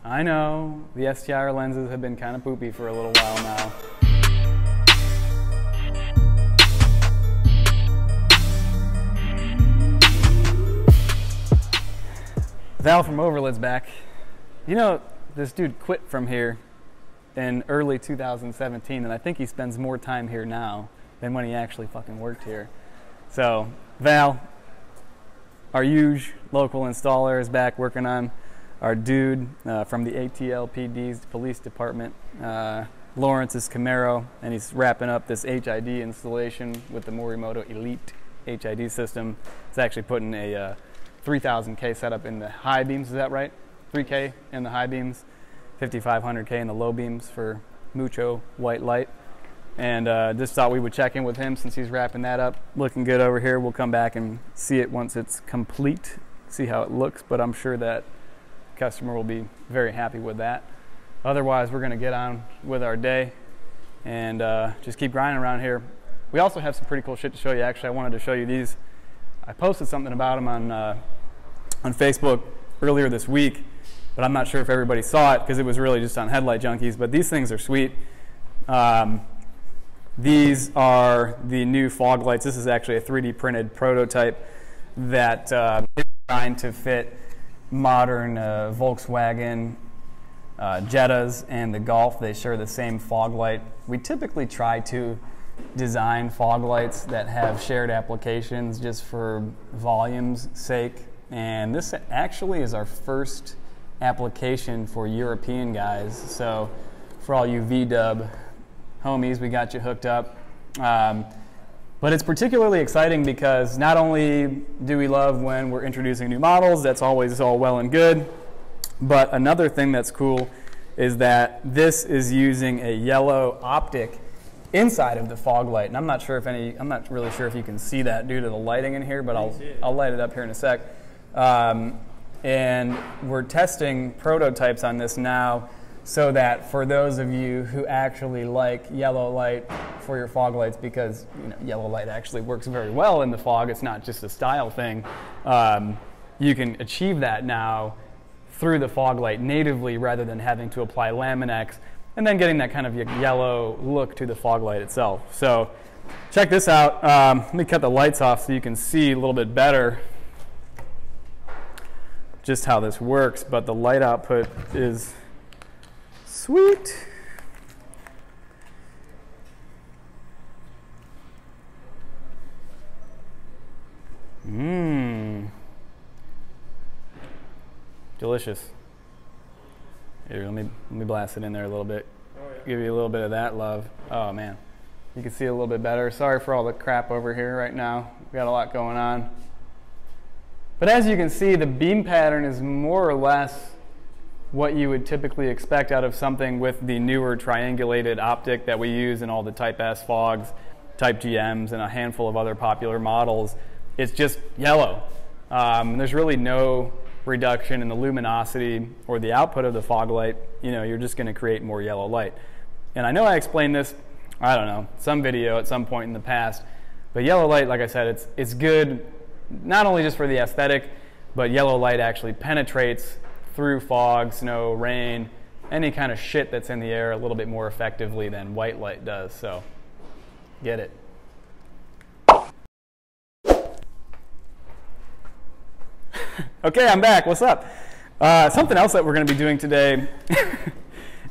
I know, the STIR lenses have been kind of poopy for a little while now. Val from Overlit's back. You know, this dude quit from here in early 2017, and I think he spends more time here now than when he actually fucking worked here. So, Val, our huge local installer, is back working on our dude from the ATLPD's police department, Lawrence's Camaro, and he's wrapping up this HID installation with the Morimoto Elite HID system. It's actually putting a 3000K setup in the high beams, is that right? 3K in the high beams, 5500K in the low beams for mucho white light. And just thought we would check in with him since he's wrapping that up. Looking good over here. We'll come back and see it once it's complete, see how it looks, but I'm sure that the customer will be very happy with that. Otherwise, we're gonna get on with our day and just keep grinding around here. We also have some pretty cool shit to show you. Actually, I wanted to show you these. I posted something about them on Facebook earlier this week, but I'm not sure if everybody saw it because it was really just on Headlight Junkies, but these things are sweet. These are the new fog lights. This is actually a 3D printed prototype that is designed to fit modern Volkswagen Jettas and the Golf. They share the same fog light. We typically try to design fog lights that have shared applications just for volume's sake. And this actually is our first application for European guys. So for all you VW homies, we got you hooked up. But it's particularly exciting because not only do we love when we're introducing new models, that's always all well and good, but another thing that's cool is that this is using a yellow optic inside of the fog light. And I'm not really sure if you can see that due to the lighting in here, but I'll light it up here in a sec. And we're testing prototypes on this now so that for those of you who actually like yellow light for your fog lights, because yellow light actually works very well in the fog, it's not just a style thing, you can achieve that now through the fog light natively rather than having to apply Laminex and then getting that kind of yellow look to the fog light itself. So check this out. Let me cut the lights off so you can see a little bit better just how this works, but the light output is sweet. Delicious. Here, let me blast it in there a little bit. Oh, yeah. Give you a little bit of that love. Oh man, you can see a little bit better. Sorry for all the crap over here right now. We got a lot going on. But as you can see, the beam pattern is more or less what you would typically expect out of something with the newer triangulated optic that we use in all the Type S fogs, Type GMs, and a handful of other popular models. It's just yellow. There's really no reduction in the luminosity or the output of the fog light. You're just going to create more yellow light. And I know I explained this, I don't know, some video at some point in the past, but yellow light, like I said, it's good not only just for the aesthetic, but yellow light actually penetrates through fog, snow, rain, any kind of shit that's in the air a little bit more effectively than white light does. So get it. Okay, I'm back. What's up? Something else that we're going to be doing today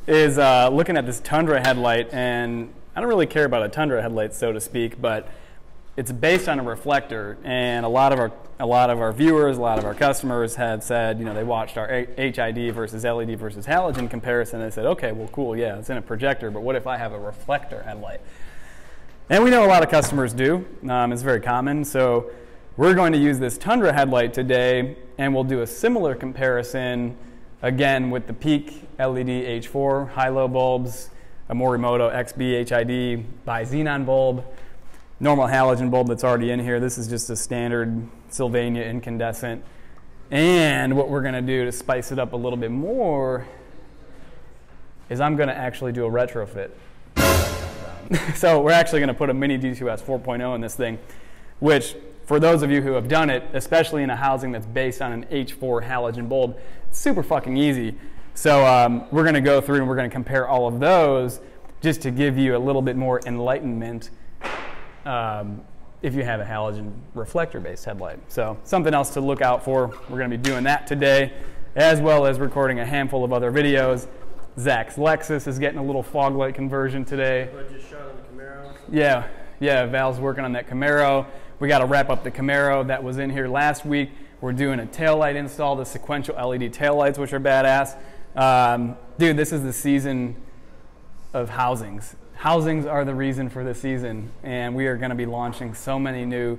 is looking at this Tundra headlight. And I don't really care about a Tundra headlight, so to speak, but it's based on a reflector. And a lot of our viewers, a lot of our customers have said, they watched our HID versus LED versus halogen comparison. And they said, okay, well, cool, yeah, it's in a projector, but what if I have a reflector headlight? And we know a lot of customers do. It's very common. So we're going to use this Tundra headlight today, and we'll do a similar comparison, again, with the Peak LED H4 high-low bulbs, a Morimoto XB HID bi-xenon bulb, normal halogen bulb that's already in here. This is just a standard Sylvania incandescent. And what we're going to do to spice it up a little bit more is I'm going to actually do a retrofit. So we're actually going to put a mini D2S 4.0 in this thing, which, for those of you who have done it, especially in a housing that's based on an H4 halogen bulb, it's super fucking easy. So we're going to go through and we're going to compare all of those just to give you a little bit more enlightenment if you have a halogen reflector-based headlight. So something else to look out for. We're going to be doing that today, as well as recording a handful of other videos. Zach's Lexus is getting a little fog light conversion today. I just shot on the Camaro. Yeah, Val's working on that Camaro. We got to wrap up the Camaro that was in here last week. We're doing a taillight install, the sequential LED taillights, which are badass. Dude, this is the season of housings. Housings are the reason for the season, and we are going to be launching so many new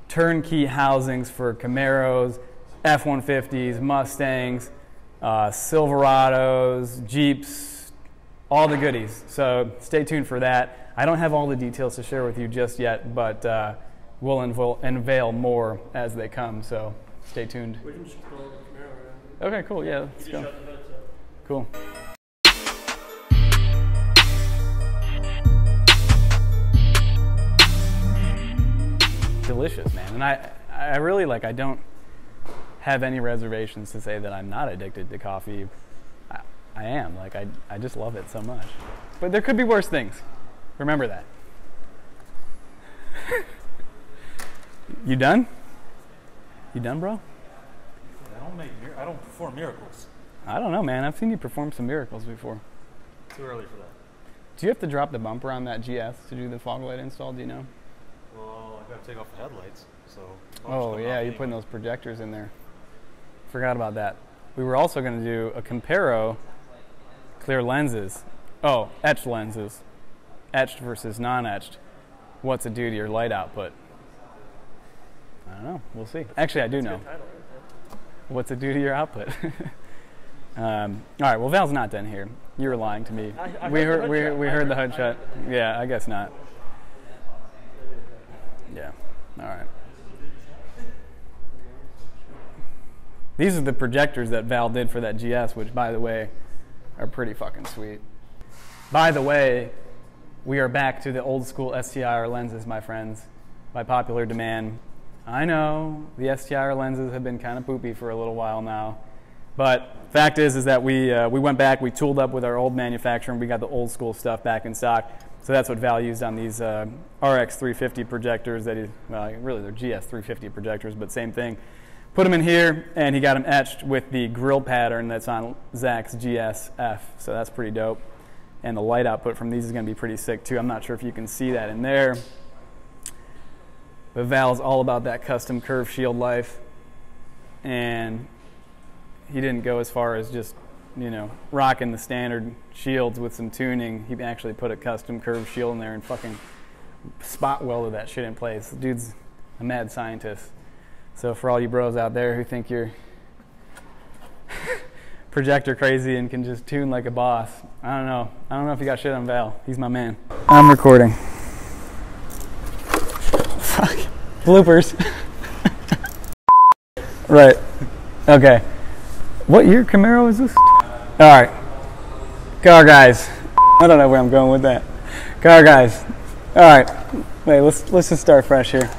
turnkey housings for Camaros, F-150s, Mustangs, Silverados, Jeeps, all the goodies. So stay tuned for that. I don't have all the details to share with you just yet, but we'll unveil more as they come, so stay tuned. We can just pull the Camaro around. Okay, cool, yeah, let's go. Cool. Delicious, man. And I really I don't have any reservations to say that I'm not addicted to coffee. I am. I just love it so much. But there could be worse things. Remember that. You done? You done, bro? I don't perform miracles. I don't know, man. I've seen you perform some miracles before. Too early for that. Do you have to drop the bumper on that GS to do the fog light install? Do you know? Well, I got to take off the headlights, so. Oh yeah, you're putting those projectors in there. Forgot about that. We were also going to do a Comparo clear lenses. Oh, etched lenses. Etched versus non-etched. What's it do to your light output? I don't know. We'll see. Actually, I do know. What's it do to your output? All right. Well, Val's not done here. You were lying to me. We heard the HUD shut. Yeah, I guess not. Yeah. All right. These are the projectors that Val did for that GS, which, by the way, are pretty fucking sweet. By the way, we are back to the old school STIR lenses, my friends, by popular demand. I know the STIR lenses have been kind of poopy for a little while now, but fact is that we went back, we tooled up with our old manufacturer, and we got the old school stuff back in stock. So that's what Val used on these RX 350 projectors. Really they're GS 350 projectors, but same thing. Put them in here, and he got them etched with the grill pattern that's on Zach's GSF. So that's pretty dope. And the light output from these is going to be pretty sick too. I'm not sure if you can see that in there. But Val's all about that custom curve shield life. And he didn't go as far as just, rocking the standard shields with some tuning. He actually put a custom curve shield in there and fucking spot welded that shit in place. The dude's a mad scientist. So for all you bros out there who think you're projector crazy and can just tune like a boss, I don't know. I don't know if you got shit on Val. He's my man. I'm recording. Fuck. Bloopers. Right. Okay. What year Camaro is this? All right. Car guys. I don't know where I'm going with that. Car guys. All right. Wait, let's just start fresh here.